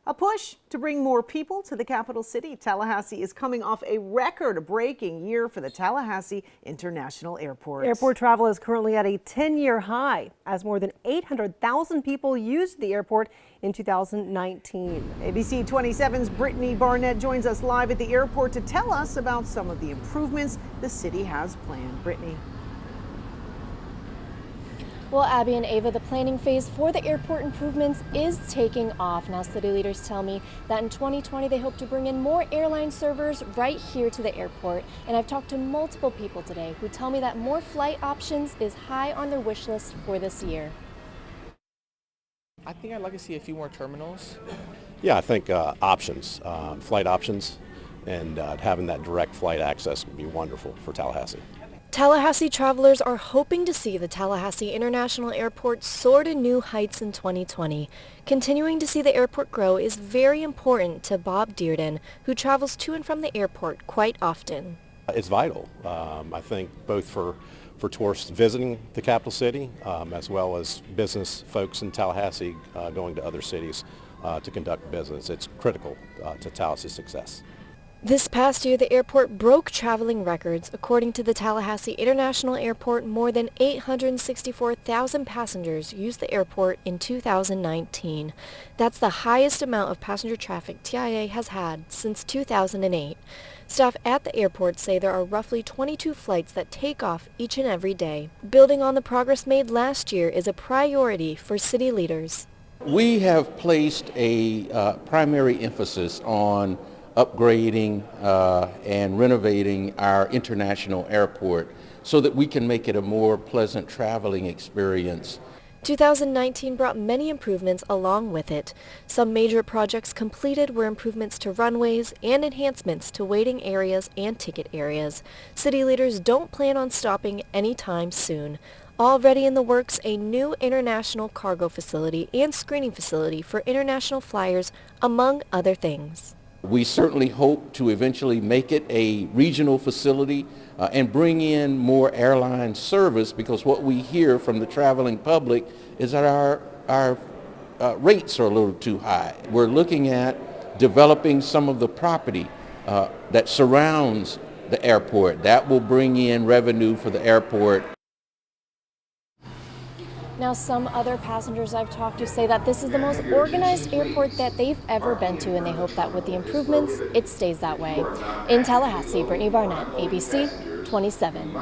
A push to bring more people to the capital city. Tallahassee is coming off a record-breaking year for the Tallahassee International Airport. Airport travel is currently at a 10-year high, as more than 800,000 people used the airport in 2019. ABC 27's Brittany Barnett joins us live at the airport to tell us about some of the improvements the city has planned. Brittany. Well, Abby and Ava, the planning phase for the airport improvements is taking off. Now, city leaders tell me that in 2020, they hope to bring in more airline servers right here to the airport. And I've talked to multiple people today who tell me that more flight options is high on their wish list for this year. I think I'd like to see a few more terminals. Yeah, I think options, flight options, and having that direct flight access would be wonderful for Tallahassee. Tallahassee travelers are hoping to see the Tallahassee International Airport soar to new heights in 2020. Continuing to see the airport grow is very important to Bob Dearden, who travels to and from the airport quite often. It's vital, I think, both for tourists visiting the capital city, as well as business folks in Tallahassee going to other cities to conduct business. It's critical to Tallahassee's success. This past year, the airport broke traveling records. According to the Tallahassee International Airport, more than 864,000 passengers used the airport in 2019. That's the highest amount of passenger traffic TIA has had since 2008. Staff at the airport say there are roughly 22 flights that take off each and every day. Building on the progress made last year is a priority for city leaders. We have placed a primary emphasis on upgrading and renovating our international airport so that we can make it a more pleasant traveling experience. 2019 brought many improvements along with it. Some major projects completed were improvements to runways and enhancements to waiting areas and ticket areas. City leaders don't plan on stopping anytime soon. Already in the works, a new international cargo facility and screening facility for international flyers, among other things. We certainly hope to eventually make it a regional facility and bring in more airline service, because what we hear from the traveling public is that our rates are a little too high. We're looking at developing some of the property that surrounds the airport. That will bring in revenue for the airport. Now, some other passengers I've talked to say that this is the most organized airport that they've ever been to, and they hope that with the improvements, it stays that way. In Tallahassee, Brittany Barnett, ABC 27.